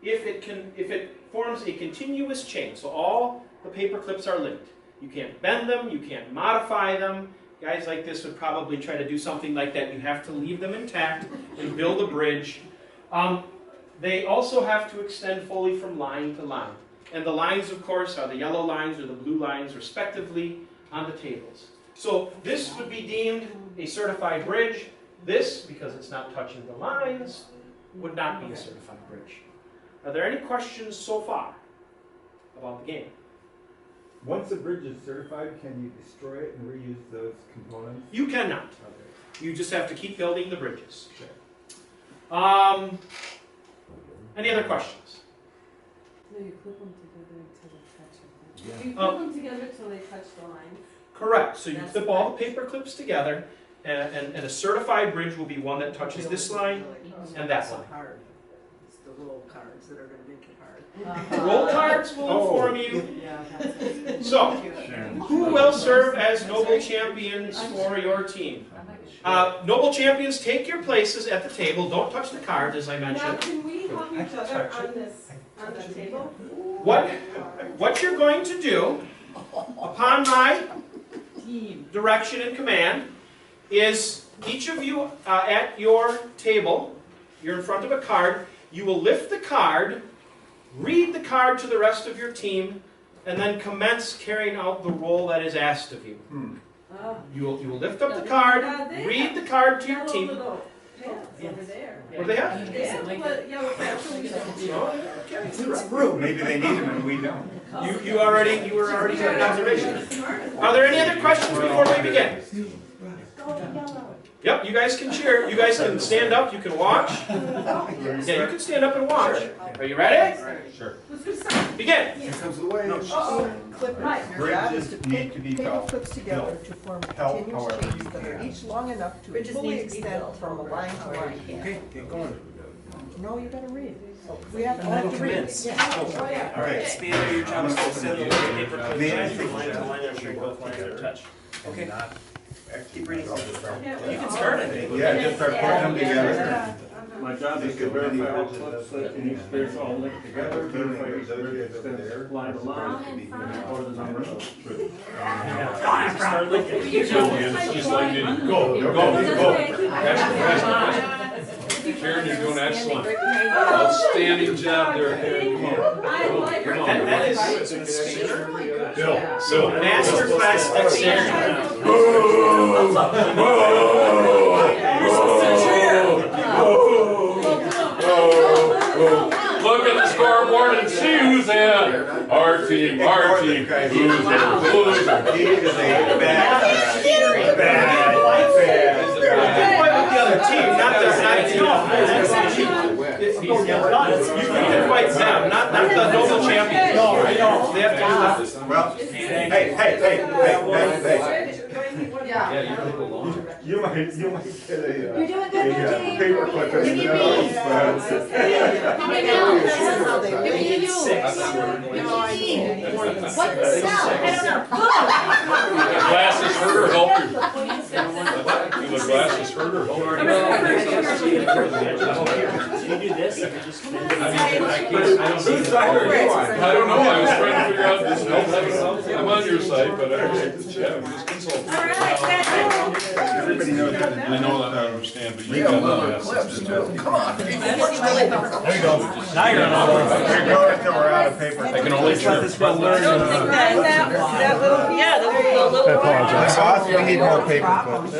if it forms a continuous chain. So all the paper clips are linked. You can't bend them, you can't modify them. Guys like this would probably try to do something like that. You have to leave them intact and build a bridge. They also have to extend fully from line to line. And the lines, of course, are the yellow lines or the blue lines, respectively, on the tables. So this would be deemed a certified bridge. This, because it's not touching the lines, would not be a certified bridge. Are there any questions so far about the game? Once a bridge is certified, can you destroy it and reuse those components? You cannot. Okay. You just have to keep building the bridges. Any other questions? No, you clip them together until they touch. Yeah. You clip them together until they touch the line. Correct. So you That's clip all the paper clips together, and a certified bridge will be one that touches this line and that line. Hard. It's the roll cards that are gonna make it hard. The roll cards will inform you. Yeah, that's. So, who will serve as noble champions for your team? Noble champions, take your places at the table. Don't touch the cards, as I Now, mentioned. can we help each other on the table? What you're going to do, upon my direction and command, is each of you at your table, you're in front of a card, you will lift the card, read the card to the rest of your team, and then commence carrying out the role that is asked of you. You will lift up the card, read the card to your team. Over there. What do they have? They have yellow pants. Maybe they need them and we don't. You were already doing observation. Are there any other questions before we begin? Yep, you guys can cheer. You guys can stand up. You can watch. Yeah, you can stand up and watch. Are you ready? Sure. Begin. Here comes the wave. Bridges need to be Paper built. clips together to form Help continuous however chains you that are can. each long enough to Bridges fully need to be extend built from a line to line. Okay, get going. No, you gotta read. We have all to read. Yeah. All right. Expand your job scope, send the paper clips May I line to take line to line, and bring both lines to touch. Okay. Keep reading. You can start, I think. Yeah, just start putting them together. My job is to verify all clips that in each space are all linked together, verify each bridge extends line to line, or the number of trips. Start linking. It's just like it. Go. Sharon, you're doing excellent. Outstanding job there. Come on. That is Bill. masterclass execution. Look at the scoreboard and see who's in. Our team. Loser. He is a bad The other team, not the you can fight them, not the noble champions. They have to do that. Well, hey. Yeah, you can go long. You might get a You're doing good, team. paper clip in the nose, What the cell? I don't know. The glasses hurt or help you? Do the glasses hurt or help you? You do this, you just. I don't know, I was trying to figure out this. I'm on your side, but I'm just consulting. Everybody knows how to do I know that, I understand, but you We got got the little glasses. clips too. Come on. There you go. Now you're on. You're going until we're out of paper. I can only cheer. That little piece. Yeah, the little. My boss, we need more paper clips.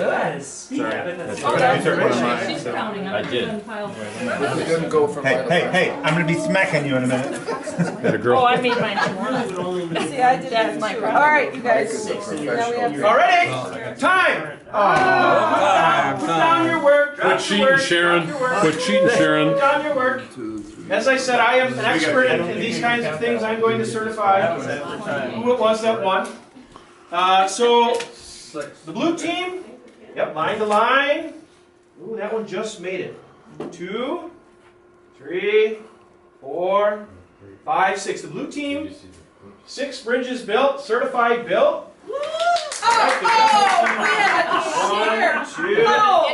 Sorry. She's counting on it. did. We didn't go from. Hey, I'm gonna be smacking you in a minute. Oh, I made mine tomorrow. See, I did that too. All right, you guys. Now we have. All ready? Time! Put down your work. Quit cheating, Sharon. Quit cheating, Sharon. Put down your work. As I said, I am an expert in these kinds of things. I'm going to certify who it was that won. So, the blue team Yep, line to line. Ooh, that one just made it. 2, 3, 4, 5, 6. The blue team, 6 bridges built, certified built. 1,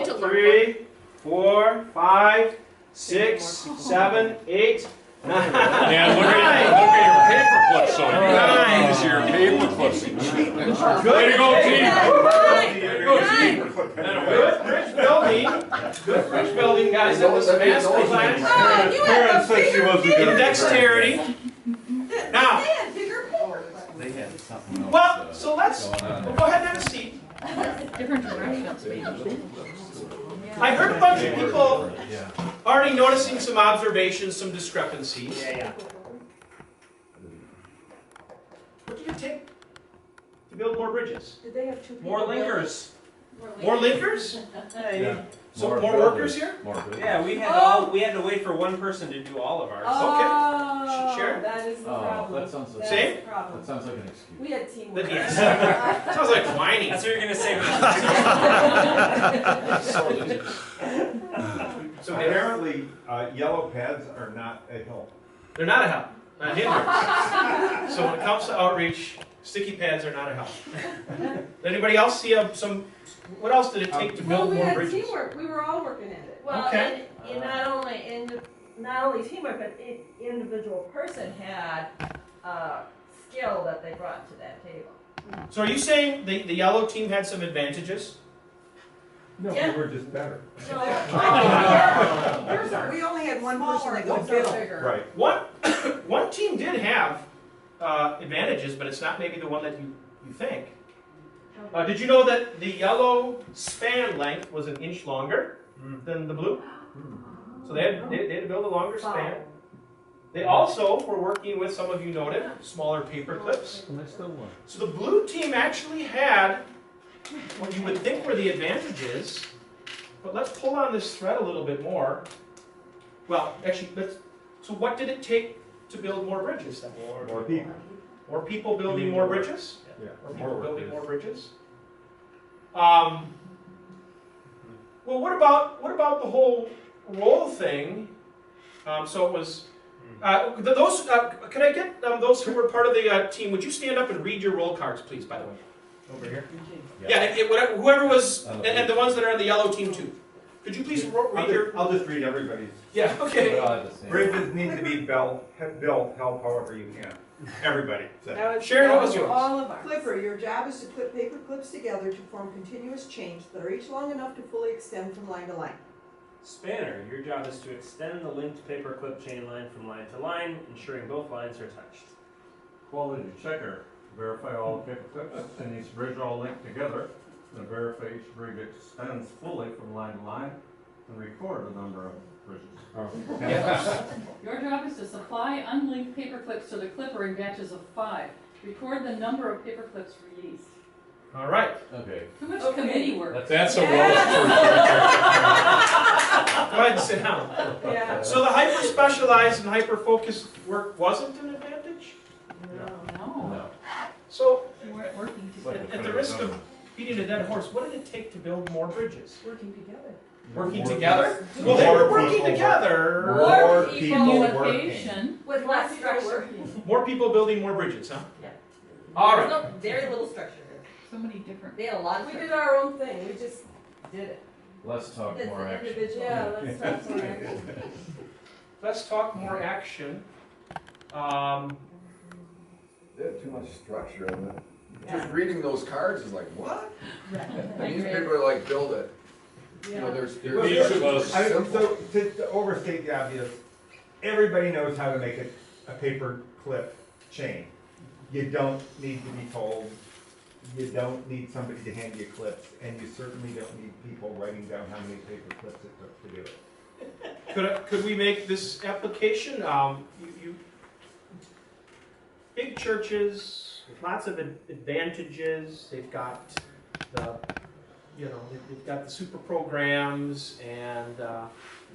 2, 3, 4, 5, 6, 7, 8, 9. Yeah, look at your paper clips, so you use your paper clips. Way to go, team! Way to go, team! Good bridge building. Good bridge building, guys. That was a master class. Karen said she wasn't In gonna. dexterity. Now, They had something else. well, so let's go ahead and have a seat. Different directions, maybe. I heard a bunch of people already noticing some observations, some discrepancies. Yeah. What did it take to build more bridges? Did they have 2 people? More linkers. More linkers? Yeah. So more workers here? Yeah, we had to wait for one person to do all of ours. Oh, Sharon? that is the Oh, problem. that sounds like, That's Same? the problem. that sounds like an excuse. We had teamwork. Yes. Sounds like whining. That's what you're gonna say. So Apparently, yellow pads are not a help. they're not a help, a hindrance. So when it comes to outreach, sticky pads are not a help. Did anybody else see some? What else did it take to Well, build we more had bridges? teamwork. We were all working at it. Well, Okay. and not only teamwork, but individual person had skill that they brought to that table. So are you saying the yellow team had some advantages? No, Yeah. we were just better. So, We only had one person that could build. Right. One team did have advantages, but it's not maybe the one that you think. Did you know that the yellow span length was an inch longer than the blue? So they had to build a longer span. They also were working with, some of you noted, smaller paper clips. So the blue team actually had what you would think were the advantages, but let's pull on this thread a little bit more. Well, actually, so what did it take to build more bridges then? More people. More people building more bridges? Yeah. Or people building more bridges? Well, what about the whole roll thing? So it was those. Can I get those who were part of the team? Would you stand up and read your roll cards, please? By the way, over here. Yeah, whoever was, and the ones that are on the yellow team too. Could you please read your? I'll just read everybody's. Yeah. Okay. Bridges need to be built, help however you can. Everybody. Sharon, what was yours? All of ours. Clipper, your job is to clip paper clips together to form continuous chains that are each long enough to fully extend from line to line. Spanner, your job is to extend the linked paper clip chain line from line to line, ensuring both lines are touched. Quality checker, verify all paper clips in each bridge all linked together, and verify each bridge extends fully from line to line, and record the number of bridges. Your job is to supply unlinked paper clips to the clipper in batches of 5. Record the number of paper clips released. All right. Okay. Too much committee work. That's a Go ahead and sit down. Yeah. So the hyper specialized and hyper focused work wasn't an advantage? No. So We weren't working Like together. a at the risk of beating a dead horse, what did it take to build more bridges? Working together. Working together? Well, they were working together. More people Communication. with less structure. More people building more bridges, huh? Yeah. All There's right. no, very little structure. So many different. They had a lot of We structure. did our own thing. We just did it. Let's talk It's more an action. individual. Yeah, let's talk about it. Let's talk more action. They have too much structure in it. Just reading those cards is like, what? And these people are like, build it. You know, there's. Each of us. So to overstate the obvious, everybody knows how to make a paper clip chain. You don't need to be told. You don't need somebody to hand you clips, and you certainly don't need people writing down how many paper clips it took to do it. Could we make this application? Big churches, lots of advantages. They've got the, they've got the super programs and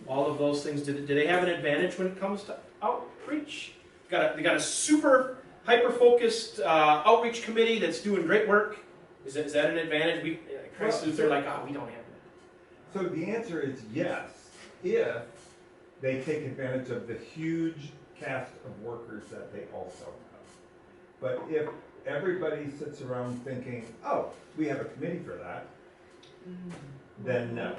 all of those things. Do they have an advantage when it comes to outreach? They got a super hyper focused outreach committee that's doing great work. Is that an advantage? Christ Luther, like, oh, we don't have that. So the answer is yes, if they take advantage of the huge cast of workers that they also have. But if everybody sits around thinking, oh, we have a committee for that, then no.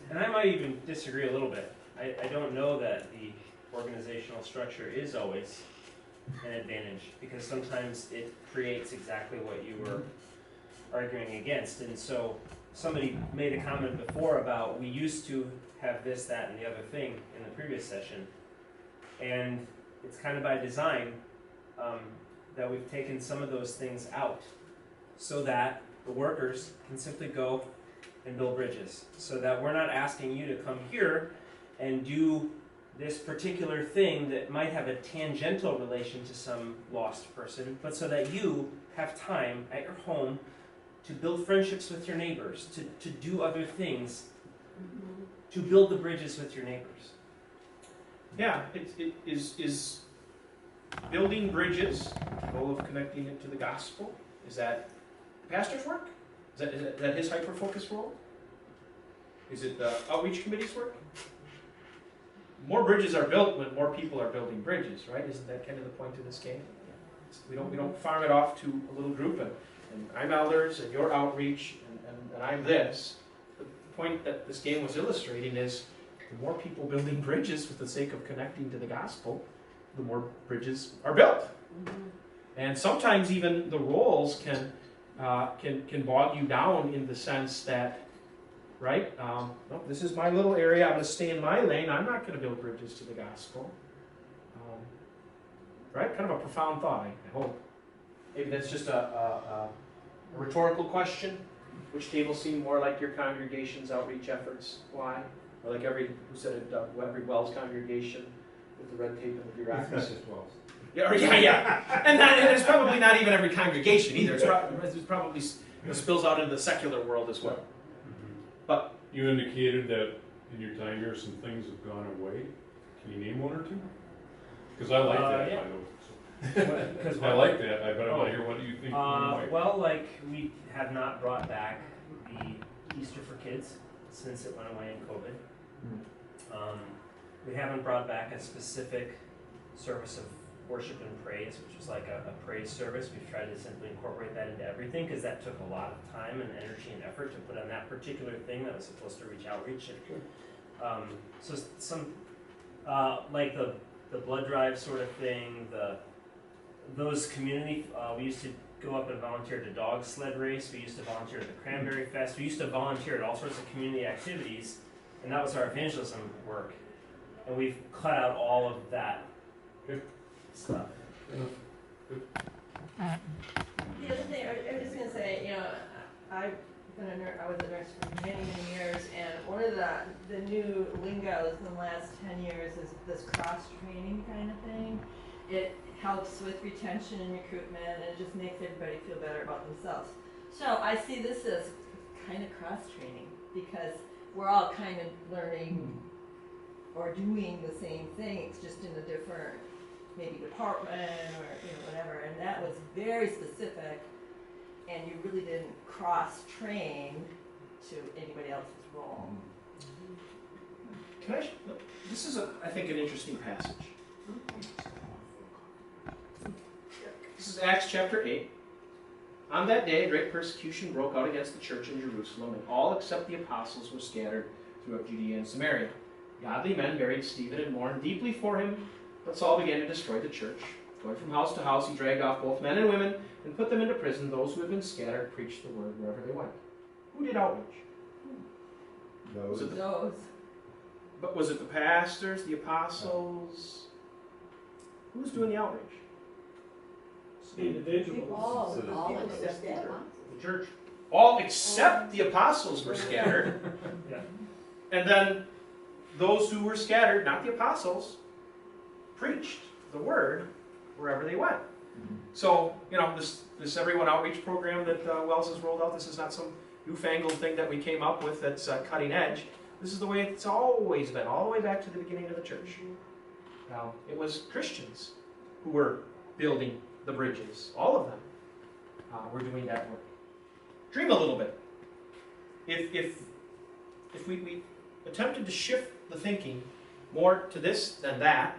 And I might even disagree a little bit. I don't know that the organizational structure is always an advantage, because sometimes it creates exactly what you were arguing against. And so somebody made a comment before about we used to have this, that, and the other thing in the previous session. And it's kind of by design that we've taken some of those things out so that the workers can simply go and build bridges, so that we're not asking you to come here and do this particular thing that might have a tangential relation to some lost person, but so that you have time at your home to build friendships with your neighbors, to do other things, to build the bridges with your neighbors. Yeah, it is building bridges, the goal of connecting it to the gospel. Is that the pastor's work? Is that his hyper-focused role? Is it the outreach committee's work? More bridges are built when more people are building bridges, right? Isn't that kind of the point of this game? We don't farm it off to a little group and I'm elders and you're outreach and I'm this. The point that this game was illustrating is the more people building bridges for the sake of connecting to the gospel, the more bridges are built. And sometimes even the roles can bog you down in the sense that, right, no, this is my little area, I'm going to stay in my lane, I'm not going to build bridges to the gospel. Right? Kind of a profound thought, I hope. Maybe that's just a rhetorical question. Which table seem more like your congregation's outreach efforts? Why? Or like every Wells congregation with the red tape and the bureaucracy? It's not just Wells. Yeah. And it's probably not even every congregation either. It's probably spills out into the secular world as well. But you indicated that in your time here some things have gone away. Can you name one or two? Because I like that. Yeah. Because I like that. I bet I want to hear what do you think. Well, like we have not brought back the Easter for Kids since it went away in COVID. We haven't brought back a specific service of worship and praise, which was like a praise service. We've tried to simply incorporate that into everything because that took a lot of time and energy and effort to put on that particular thing that was supposed to reach outreach. So some like the blood drive sort of thing, those community, we used to go up and volunteer at the dog sled race, we used to volunteer at the Cranberry Fest, we used to volunteer at all sorts of community activities, and that was our evangelism work. And we've cut out all of that stuff. The other thing, I was just gonna say, I was a nurse for many, many years, and one of the new lingos in the last 10 years is this cross-training kind of thing. It helps with retention and recruitment, and it just makes everybody feel better about themselves. So I see this as kind of cross-training, because we're all kind of learning or doing the same thing, it's just in a different, maybe department or whatever, and that was very specific, and you really didn't cross-train to anybody else's role. This is, I think, an interesting passage. This is Acts chapter 8. On that day, great persecution broke out against the church in Jerusalem, and all except the apostles were scattered throughout Judea and Samaria. Godly men buried Stephen and mourned deeply for him, but Saul began to destroy the church. Going from house to house, he dragged off both men and women and put them into prison. Those who had been scattered preached the word wherever they went. Who did outreach? Those. But was it the pastors, the apostles? Who was doing the outreach? Individuals. All except the The church. All except the apostles were scattered. Yeah. And then those who were scattered, not the apostles, preached the word wherever they went. So, this Everyone Outreach program that Wells has rolled out, this is not some newfangled thing that we came up with that's cutting edge. This is the way it's always been, all the way back to the beginning of the church. Now, it was Christians who were building the bridges. All of them were doing that work. dream a little bit. If we attempted to shift the thinking more to this than that,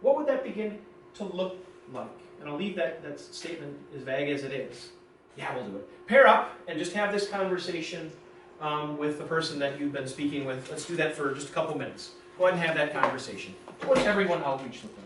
what would that begin to look like? And I'll leave that statement as vague as it is. Yeah, we'll do it. Pair up and just have this conversation with the person that you've been speaking with. Let's do that for just a couple minutes. Go ahead and have that conversation. What's everyone outreach look like?